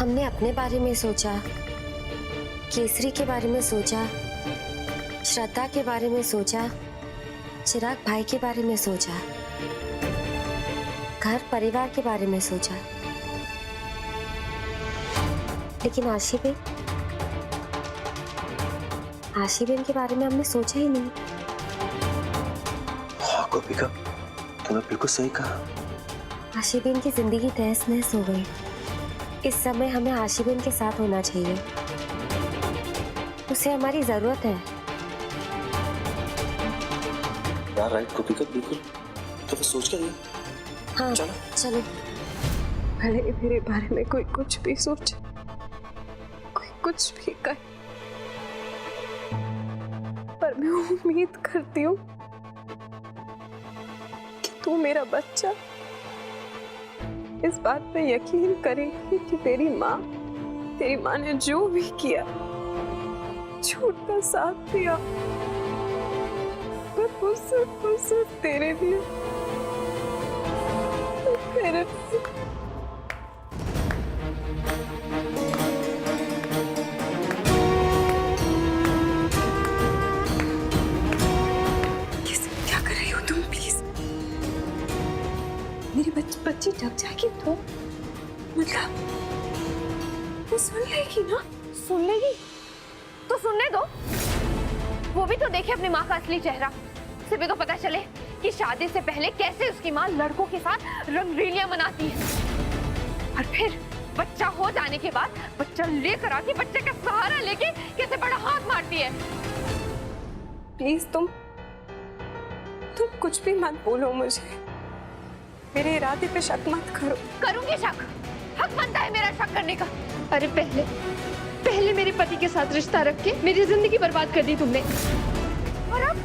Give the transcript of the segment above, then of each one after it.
हमने अपने बारे में सोचा, केसरी के बारे में सोचा, श्रद्धा के बारे में सोचा, चिराग भाई के बारे में सोचा, घर परिवार के बारे में सोचा, लेकिन आशीबेन के बारे में हमने सोचा ही नहीं। हाँ गोपिका, तुमने बिल्कुल सही कहा। आशीबेन की जिंदगी तहस नहस हो गई। इस समय हमें आशीबेन के साथ होना चाहिए, उसे हमारी जरूरत है। यार राइट गोपिका, बिल्कुल। तो फिर सोच कर हाँ चलो। भले मेरे बारे में कोई कुछ भी सोचे, कोई कुछ भी कहे, पर मैं उम्मीद करती हूँ कि तू मेरा बच्चा इस बात पे यकीन करेगी कि तेरी माँ ने जो भी किया, झूठ का साथ दिया, पर वो सिर्फ तेरे लिए, मेरे क्या कर रही हो तुम? प्लीज मेरी बच्ची जग जाएगी तो मतलब वो सुन लेगी ना? सुन लेगी तो सुनने दो, वो भी तो देखे अपनी माँ का असली चेहरा। उसे भी तो पता चले कि शादी से पहले कैसे उसकी माँ लड़कों के साथ रंगरेलियां मनाती है, और फिर बच्चा हो जाने के बाद बच्चा लेकर आके बच्चे का सहारा लेके कैसे बड़ा हाथ मारती है। प्लीज तुम कुछ भी मत बोलो मुझे, मेरे इरादे पे शक मत करो। करूंगी शक, हक बनता है मेरा शक करने का। अरे पहले मेरे पति के साथ रिश्ता रख के मेरी जिंदगी बर्बाद कर दी तुमने, और अब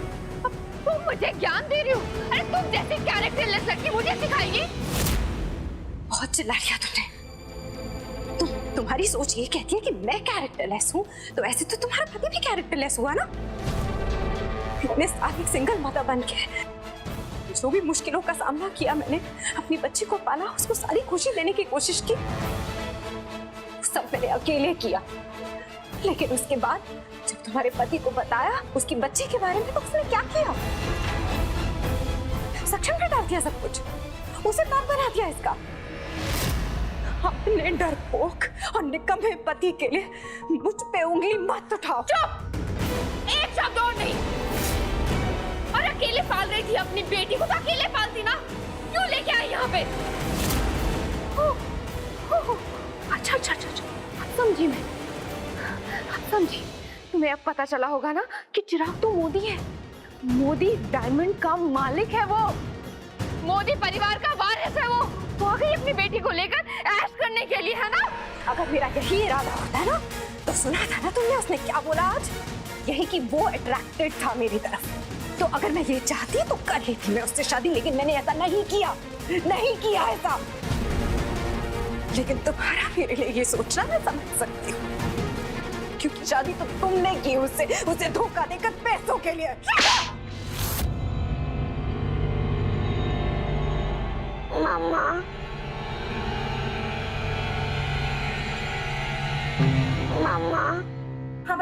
तुम मुझे ज्ञान दे रही हो। अरे तुम जैसी कैरेक्टरलेस लड़की मुझे सिखाएगी? बहुत चिल्ला लिया तुमने। तुम्हारी सोच ये कहती है कि मैं कैरेक्टरलेस हूँ, तो ऐसे तो तुम्हारा पति भी कैरेक्टरलेस हुआ ना। इतने साल एक सिंगल मदर बन के जो भी मुश्किलों का सामना किया मैंने, अपनी बच्ची को पाला, उसको सारी खुशी देने की कोशिश की, सब मैंने अकेले किया। लेकिन उसके बाद जब तुम्हारे पति को बताया उसकी बच्ची के बारे में, तो उसने क्या किया? सक्षम कर डाल दिया सब कुछ, उसे बाप बना दिया इसका। अपने डरपोक और निकम्मे पति के लिए मुझ पे उंगली मत उठाओ। चुप! एक शब्द और नहीं। और अकेले पाल रही थी अपनी बेटी को, तो अकेले पालती ना, क्यों लेके आई यहाँ पे? अच्छा, अब समझी मैं, अब समझी। तुम्हें अब पता चला होगा ना कि चिराग तो मोदी है, मोदी डायमंड का मालिक है, वो मोदी परिवार का वारिस है। वो आ गई अपनी बेटी को लेकर ऐश करने के लिए, है ना? अगर मेरा यही इरादा होता ना, तो सुना था ना तुमने उसने क्या बोला आज? यही कि वो अट्रैक्टेड था मेरी तरफ। तो अगर मैं ये चाहती तो कर लेती मैं उससे शादी, लेकिन मैंने ऐसा नहीं किया ऐसा। लेकिन तुम्हारा मेरे लिए ये सोचना मैं समझ सकती हूँ, क्योंकि शादी तो तुमने की उसे धोखा देकर पैसों के लिए। मामा, मामा। हाँ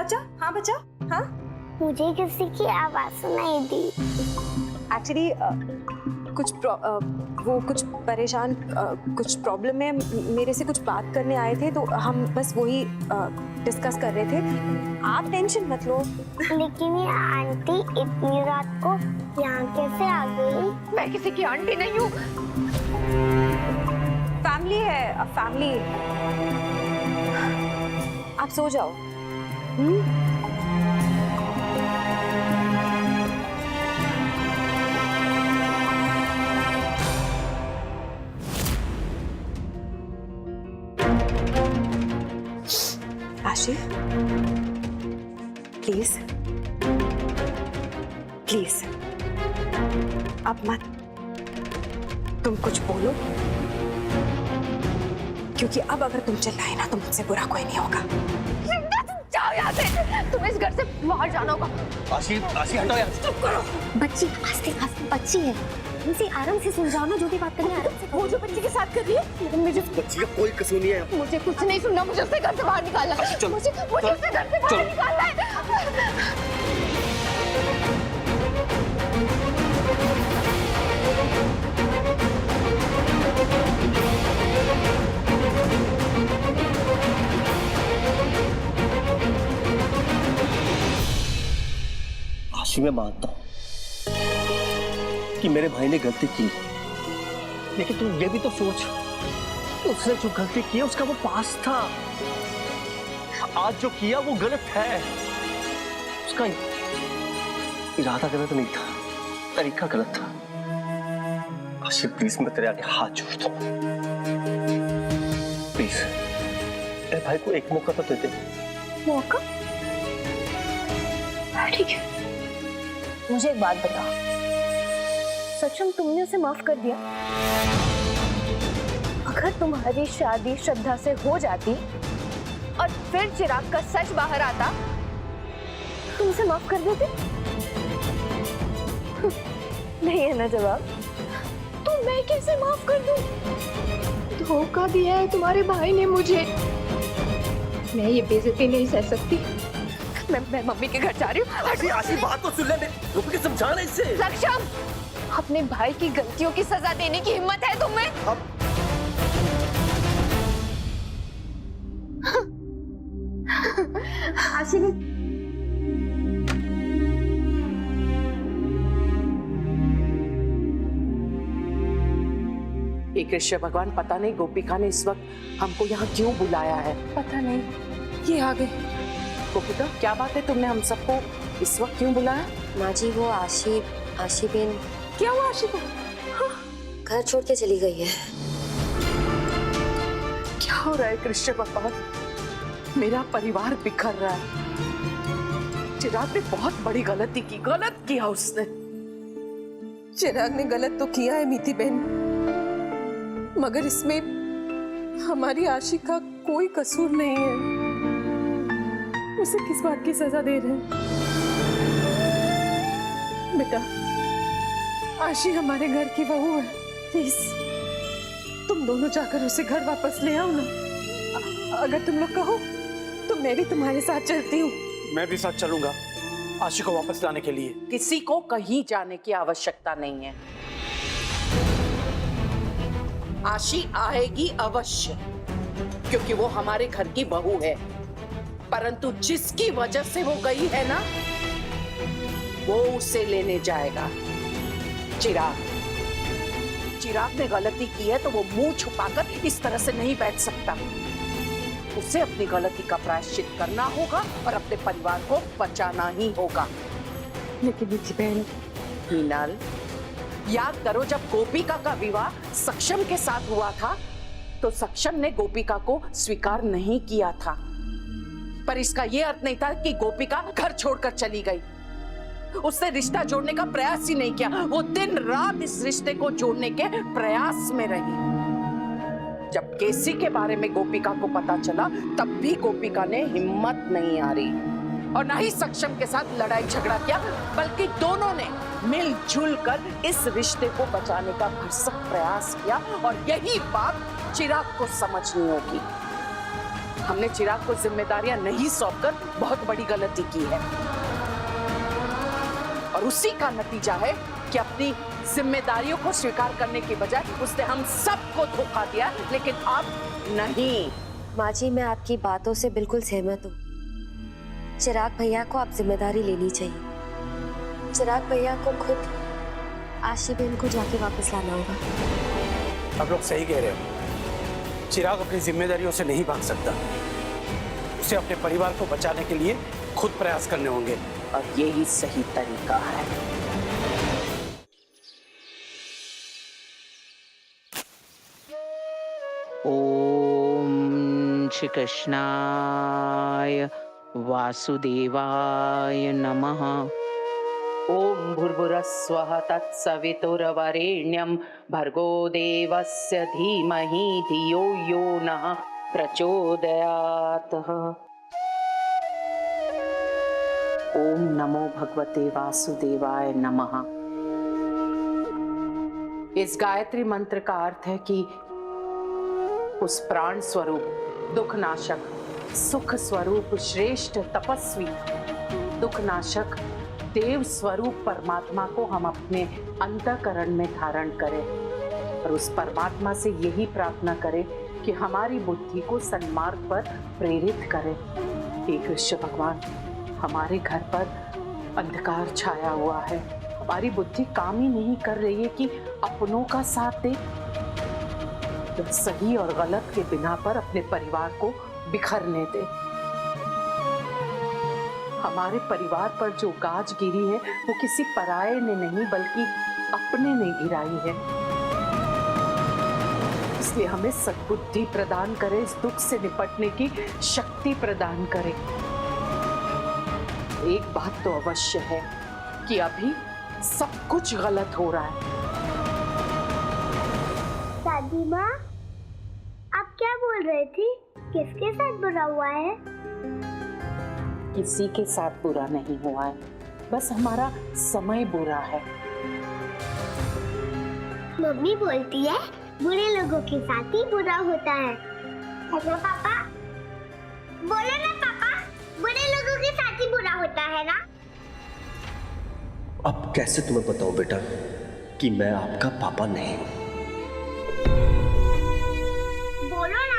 बच्चा, हाँ। मुझे किसी की आवाज सुनाई दी। एक्चुअली कुछ परेशान, कुछ प्रॉब्लम में मेरे से कुछ बात करने आए थे, तो हम बस वही डिस्कस कर रहे थे। आप टेंशन मत लो। लेकिन ये आंटी इतनी रात को यहाँ कैसे आ गई? मैं किसी की आंटी नहीं हूँ। फैमिली है, फैमिली। आप सो जाओ। आशी, प्लीज अब मत तुम कुछ बोलो, क्योंकि अब अगर तुम चिल्लाए ना तो मुझसे बुरा कोई नहीं होगा। जाओ यहाँ से, तुम्हें इस घर से बाहर जाना होगा। आशी हटो यार। चुप करो। बच्ची आस्ते बच्ची है, आराम से सुन जाओ ना, जो भी बात करनी है आराम से। वो जो बच्चे के साथ कर रही है, मुझे बच्ची का कोई कसूर नहीं है। मुझे कुछ नहीं सुनना, मुझे उससे घर से बाहर निकालना है। चल, मुझे उससे घर से बाहर निकालना है। आशी, मैं मानता हूं कि मेरे भाई ने गलती की, लेकिन तू ये भी तो सोच कि उसने जो गलती की उसका वो पास था। आज जो किया वो गलत है। उसका इरादा गलत नहीं था, तरीका गलत था। आशी प्लीज, मैं तेरे आगे हाथ जोड़ता हूं, प्लीज मेरे भाई को एक मौका तो दे दे। मौका? ठीक है, मुझे एक बात बता, सचम तुमने उसे माफ कर दिया? अगर तुम्हारी शादी श्रद्धा से हो जाती और फिर चिराग का सच बाहर आता, तुम उसे माफ कर देते? नहीं है ना जवाब? तो मैं कैसे माफ कर दूं? धोखा दिया है तुम्हारे भाई ने मुझे। मैं ये बेइज्जती नहीं सह सकती। मैं मम्मी के घर जा रही हूँ। आशी बात तो सुन ले, रुक के समझाना इससे। सक्षम, अपने भाई की गलतियों की सजा देने की हिम्मत है तुम्हें? आशी, हे कृष्ण भगवान, पता नहीं गोपिका ने इस वक्त हमको यहाँ क्यों बुलाया है। पता नहीं, ये आ गए। गोपिका, क्या बात है, तुमने हम सबको इस वक्त क्यों बुलाया? माँ जी, वो आशी बेन क्या हुआ आशी को? घर छोड़ के चली गई है। क्या हो रहा है कृष्ण भगवान? मेरा परिवार बिखर रहा है। चिराग ने बहुत बड़ी गलती की, गलत किया उसने। चिराग ने गलत तो किया है मीति बहन, मगर इसमें हमारी आशी का कोई कसूर नहीं है। उसे किस बात की सजा दे रहे हैं? बेटा, आशी हमारे घर की बहू है, प्लीज तुम दोनों जाकर उसे घर वापस ले आओ ना। अगर तुम लोग कहो तो मैं भी तुम्हारे साथ चलती हूँ। मैं भी साथ चलूंगा आशी को वापस लाने के लिए। किसी को कहीं जाने की आवश्यकता नहीं है। आशी आएगी अवश्य, क्योंकि वो हमारे घर की बहू है। परंतु जिसकी वजह से वो गई है ना, वो उसे लेने जाएगा। चिराग ने गलती की है तो वो मुंह छुपाकर इस तरह से नहीं बैठ सकता। उसे अपनी गलती का प्रायश्चित करना होगा और अपने परिवार को बचाना ही होगा। लेकिन मीठी बहन, हीनाल, याद करो, जब गोपिका का विवाह सक्षम के साथ हुआ था तो सक्षम ने गोपिका को स्वीकार नहीं किया था। पर इसका यह अर्थ नहीं था कि गोपिका घर छोड़कर चली गई। उसने रिश्ता जोड़ने का प्रयास ही नहीं किया। वो दिन रात इस रिश्ते को जोड़ने के प्रयास में रही। जब केसी के बारे में गोपिका को पता चला, तब भी गोपिका ने हिम्मत नहीं हारी और ना ही सक्षम के साथ लड़ाई झगड़ा किया, बल्कि दोनों ने मिलजुल कर इस रिश्ते को बचाने का भरसक प्रयास किया। और यही बात चिराग को समझनी होगी। हमने चिराग को जिम्मेदारियां नहीं सौंपकर बहुत बड़ी गलती की है और उसी का नतीजा है कि अपनी जिम्मेदारियों को स्वीकार करने के बजाय उसने हम सबको धोखा दिया। लेकिन अब नहीं। माँ जी, मैं आपकी बातों से बिल्कुल सहमत हूँ। चिराग भैया को आप जिम्मेदारी लेनी चाहिए। चिराग भैया को खुद आशी बहन को जाके वापस लाना होगा। आप लोग सही कह रहे हो। चिराग अपनी जिम्मेदारियों से नहीं भाग सकता। उसे अपने परिवार को बचाने के लिए खुद प्रयास करने होंगे और यही सही तरीका है। ओम श्री कृष्णाय वासुदेवाय नमः। ओम भूर्भुवः स्वः तत्सवितुर्वरेण्यं भर्गो देवस्य धीमहि धियो यो नः प्रचोदयात्। ओम नमो भगवते वासुदेवाय नमः। इस गायत्री मंत्र का अर्थ है कि उस प्राण स्वरूप, दुखनाशक, सुख स्वरूप, श्रेष्ठ तपस्वी, दुखनाशक, देव स्वरूप परमात्मा को हम अपने अंतःकरण में धारण करें और उस परमात्मा से यही प्रार्थना करें कि हमारी बुद्धि को सन्मार्ग पर प्रेरित करें। हे कृष्ण भगवान, हमारे घर पर अंधकार छाया हुआ है, हमारी बुद्धि काम ही नहीं कर रही है कि अपनों का साथ दे, तो सही और गलत के बिना पर अपने परिवार को बिखरने दे। हमारे परिवार पर जो गाज गिरी है वो किसी पराये ने नहीं बल्कि अपने ने गिराई है। इसलिए हमें सद्बुद्धि प्रदान करे, इस दुख से निपटने की शक्ति प्रदान करे। एक बात तो अवश्य है कि अभी सब कुछ गलत हो रहा है। दादी माँ, आप क्या बोल रही थी? किसके साथ बुरा हुआ है? किसी के साथ बुरा नहीं हुआ है, बस हमारा समय बुरा है। मम्मी बोलती है बुरे लोगों के साथ ही बुरा होता है ना पापा? बोलो ना पापा, बुरे लोगों के साथ ही बुरा होता है ना? अब कैसे तुम्हें बताऊं बेटा कि मैं आपका पापा नहीं हूं? बोलो ना।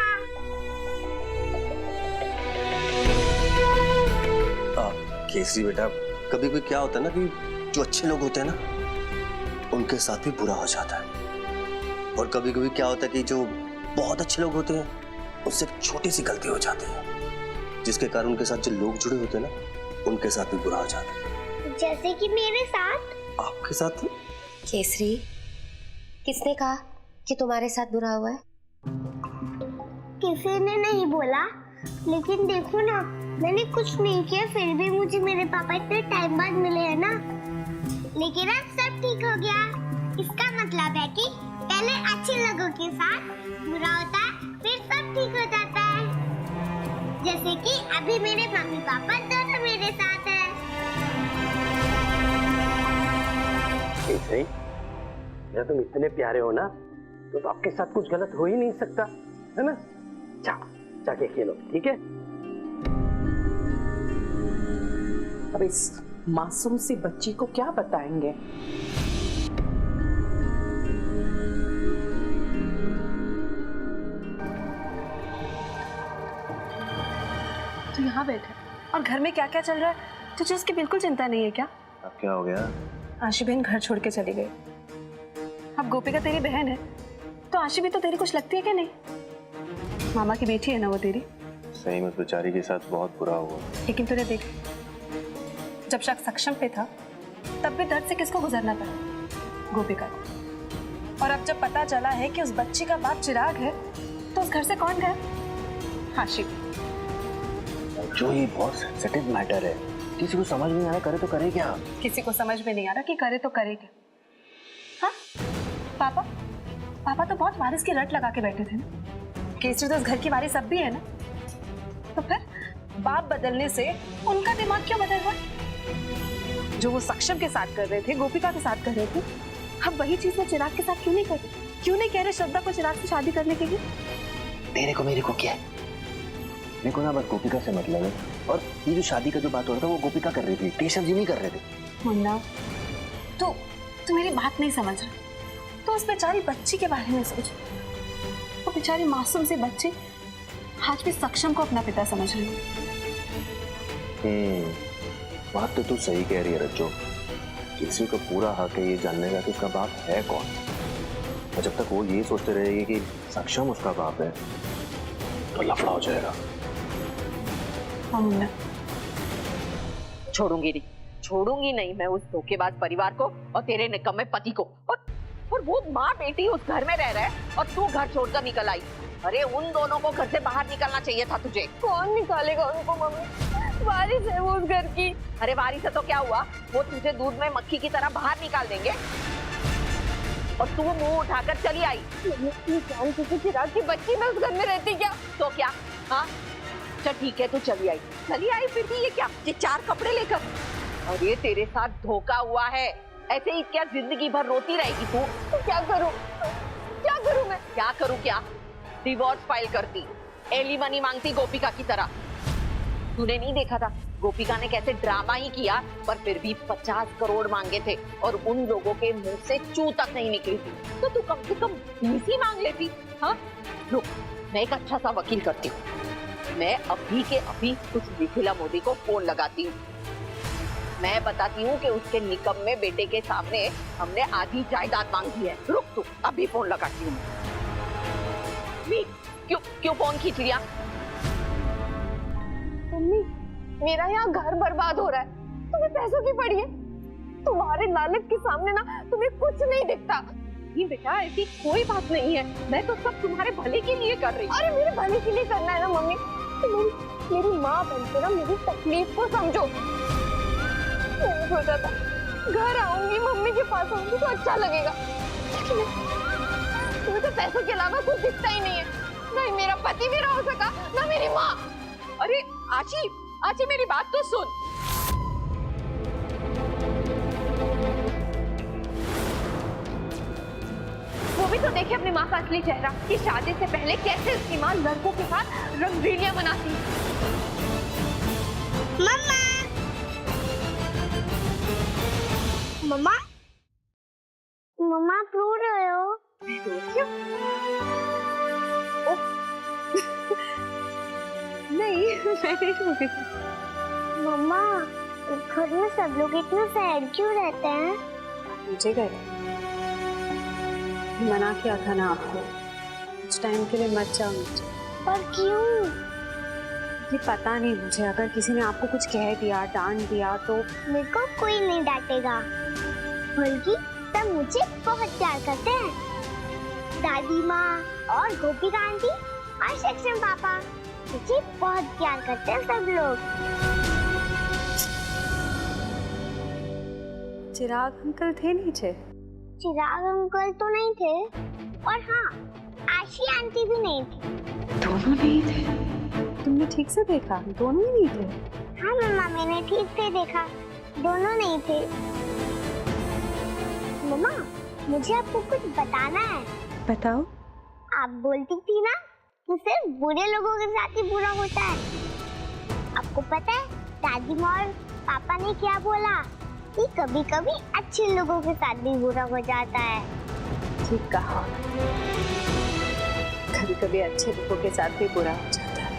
केसरी बेटा, कभी कभी क्या होता है ना कि जो अच्छे लोग होते हैं ना उनके साथ भी बुरा हो जाता है, और कभी कभी क्या होता है कि जो बहुत अच्छे लोग होते हैं उससे छोटी सी गलती हो जाती है जिसके कारण उनके साथ जो लोग जुड़े होते हैं ना उनके साथ भी बुरा हो जाता है। जैसे कि मेरे साथ। आपके साथ? केसरी, किसने कहा कि तुम्हारे साथ बुरा हुआ है? किसी ने नहीं बोला, लेकिन देखो ना, मैंने कुछ नहीं किया फिर भी मुझे मेरे पापा इतने टाइम बाद मिले हैं ना, लेकिन अब सब ठीक हो गया। इसका मतलब है कि पहले अच्छे लोगों के साथ बुरा होता है, फिर सब ठीक हो जाता है। जैसे कि अभी मेरे मम्मी पापा दोनों मेरे साथ हैं। केसरी, जब तुम इतने प्यारे हो ना तो आपके साथ कुछ गलत हो ही नहीं सकता, है ना? जाके खेलो, ठीक है? अब इस मासूम सी बच्ची को क्या बताएंगे? तू यहाँ बैठे और घर में क्या क्या चल रहा है तुझे उसकी बिल्कुल चिंता नहीं है क्या? अब क्या हो गया? आशी बहन घर छोड़ के चली गई। अब गोपिका तेरी बहन है तो आशी भी तो तेरी कुछ लगती है क्या? नहीं, मामा की बेटी है ना वो तेरी। सही में बेचारी के साथ बहुत बुरा हुआ, लेकिन तूने देख, जब शख्स सक्षम पे था तब भी दर्द से किसको गुजरना पड़ा? गोपिका को। और अब जब पता चला है कि उस बच्ची का बाप चिराग है तो उस घर से कौन गया? आशी। जो ये बहुत सेंसिटिव मैटर है, किसी को समझ नहीं आ रहा करे तो करे क्या? किसी को समझ में नहीं आ रहा कि करे तो करे क्या? हाँ, पापा तो बहुत वारिस की रट लगा के बैठे थे ना। केसरी तो उस घर की वारिस अब भी है ना, तो फिर बाप बदलने से उनका दिमाग क्यों बदल रहा? जो वो सक्षम के साथ कर रहे थे, गोपिका के साथ कर रहे थे, अब वही चीज वो चिराग के साथ क्यों नहीं कर रहे? क्यों नहीं कह रहे श्रद्धा को चिराग से शादी करने के लिए? तेरे को मेरे को क्या है? मेरे को ना बस गोपिका से मतलब है, और ये जो शादी का जो बात हो रहा था वो गोपिका कर रही थी, केशव जी नहीं कर रहे थे। मुन्ना, तो तू मेरी बात नहीं समझ रहा, तो उस बेचारी बच्ची के बारे में सोच। वो बेचारी मासूम सी बच्ची आज भी सक्षम को अपना पिता समझ रही है। बात तो तू सही कह रही है रज्जो, किसी को पूरा हक है ये जानने का कि उसका बाप है कौन, और जब तक वो ये सोचते रहेगी कि सक्षम उसका बाप है तो लफड़ा हो जाएगा। हाँ मुन्ना, छोड़ूंगी नहीं मैं उस धोखेबाज परिवार को और तेरे निकम्मे पति को। और वो माँ बेटी उस घर में रह रहा है और तू घर छोड़कर निकल आई। अरे उन दोनों को घर से बाहर निकलना चाहिए था तुझे। कौन निकालेगा उनको मम्मी? वारिस है वो उस घर की। अरे वारिस है तो क्या हुआ, वो तुझे दूध में मक्खी की तरह बाहर निकाल देंगे और तू मुंह उठाकर चली आई। जान किसी चिराग की बच्ची में उस घर में रहती क्या? तो क्या? हाँ चल ठीक है, तू चली आई फिर भी ये क्या, ये 4 कपड़े लेकर? और ये तेरे साथ धोखा हुआ है, ऐसे ही क्या जिंदगी भर रोती रहेगी तू? तो क्या करूं मैं? क्या करूं क्या? डिवोर्स फाइल करती, एलिमनी मांगती गोपिका की तरह। तूने नहीं देखा था गोपिका ने कैसे ड्रामा ही किया, पर फिर भी 50 करोड़ मांगे थे और उन लोगों के मुंह से चू तक नहीं निकली थी। तो तू कम से कम 20 ही मांग लेती। हाँ रुक, मैं एक अच्छा सा वकील करती हूँ। मैं अभी के अभी उस मिथिला मोदी को फोन लगाती हूँ। मैं बताती हूँ कि उसके निकम्मे बेटे के सामने हमने आधी जायदाद मांगी है। रुक तू, अभी फोन लगाती हूँ। क्यों फोन खींच लिया? मम्मी, मेरा यहाँ घर बर्बाद हो रहा है, तुम्हें पैसों की पड़ी है। तुम्हारे लालच के सामने ना तुम्हें कुछ नहीं दिखता। नहीं बेटा, ऐसी कोई बात नहीं है, मैं तो सब तुम्हारे भले के लिए कर रही हूँ। अरे मेरे भले के लिए करना है ना मम्मी, तो मेरी माँ बनके ना मेरी तकलीफ को समझो। मैंने सोचा था घर आऊंगी, मम्मी के पास आऊंगी तो अच्छा लगेगा, लेकिन तुम्हें तो पैसों के अलावा कुछ दिखता ही नहीं है। ना ही मेरा पति मेरा हो सका, ना मेरी माँ। अरे आची मेरी बात तो सुन। वो भी तो देखे अपनी माँ का असली चेहरा, कि शादी से पहले कैसे उसकी माँ लड़कों के साथ रंगरेलियां मनाती। मम्मा, मम्मा, मम्मा आप रो रहे हो? नहीं, मैं नहीं रो रही। मम्मा, घर में सब लोग इतने सैड क्यों रहते हैं? मुझे गए मना किया था ना आपको, कुछ टाइम के लिए मत जाओ नीचे। पर क्यों? ये पता नहीं मुझे, अगर किसी ने आपको कुछ कह दिया, डांट दिया तो। मेरे को कोई नहीं डांटेगा, बल्कि सब मुझे बहुत प्यार करते हैं। दादी माँ और गोपिका आंटी और सक्षम पापा मुझे बहुत प्यार करते हैं सब लोग। चिराग अंकल थे नीचे? चिराग अंकल तो नहीं थे, और हाँ, आशी आंटी भी नहीं थी। दोनों नहीं थे? तुमने ठीक से देखा, दोनों ही नहीं थे? हाँ मम्मा, मैंने ठीक से देखा, दोनों नहीं थे। मम्मा, मुझे आपको कुछ बताना है। बताओ। आप बोलती थी ना कि सिर्फ बुरे लोगों के साथ ही बुरा होता है। आपको पता है दादी माँ और पापा ने क्या बोला? कि कभी कभी अच्छे लोगों के साथ भी बुरा हो जाता है। ठीक कहा, कभी कभी अच्छे लोगों के साथ भी बुरा हो जाता है।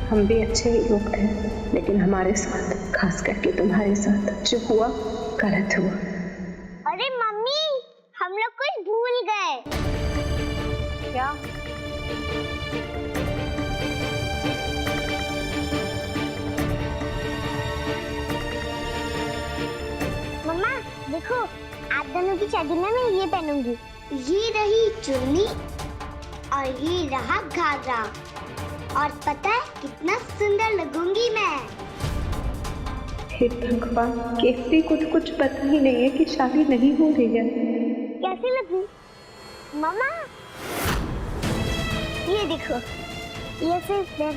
हम भी अच्छे ही लोग थे, लेकिन हमारे साथ, खास करके तुम्हारे साथ जो हुआ गलत हुआ। अरे मम्मी, हम लोग कुछ भूल गए। क्या? मम्मा देखो, आप दोनों की शादी में मैं ये पहनूंगी। ये रही चुन्नी और ये रहा घाघरा, और पता है कितना सुंदर लगूंगी मैं। हे भगवान, केसरी को तो कुछ पता ही नहीं है कि शादी नहीं हो रही है। कैसी लगी मम्मा? ये देखो, ये सिर्फ है।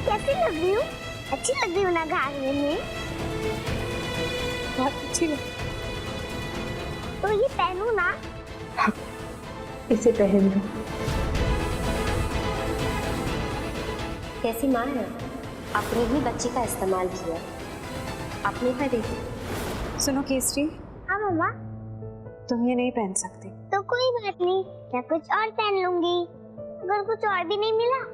कैसी लग रही हूँ? अच्छी लग रही हूँ ना घाघरे में? बहुत अच्छी लगी। तो ये पहनूं ना? हाँ, इसे पहन लो। कैसी माँ है, अपने ही बच्चे का इस्तेमाल किया, अपने पर देखी। सुनो केसरी। हाँ मम्मा। तुम ये नहीं पहन सकती। तो कोई बात नहीं, मैं कुछ और पहन लूंगी। अगर कुछ और भी नहीं मिला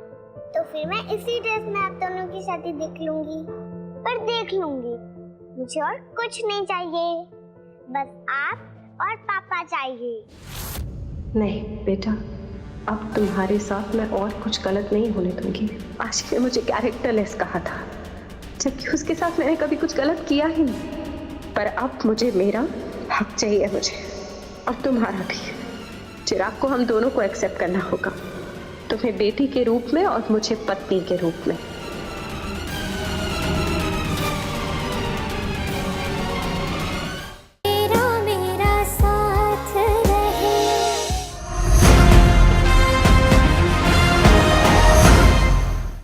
तो फिर मैं इसी ड्रेस में आप दोनों की शादी देख लूंगी। पर देख लूंगी, मुझे और कुछ नहीं चाहिए, बस आप और पापा चाहिए। नहीं बेटा, अब तुम्हारे साथ मैं और कुछ गलत नहीं होने दूंगी। आशी ने मुझे कैरेक्टरलेस कहा था, जबकि उसके साथ मैंने कभी कुछ गलत किया ही नहीं। पर अब मुझे मेरा हक चाहिए, मुझे और तुम्हारा भी। चिराग को हम दोनों को एक्सेप्ट करना होगा, तुम्हें बेटी के रूप में और मुझे पत्नी के रूप में।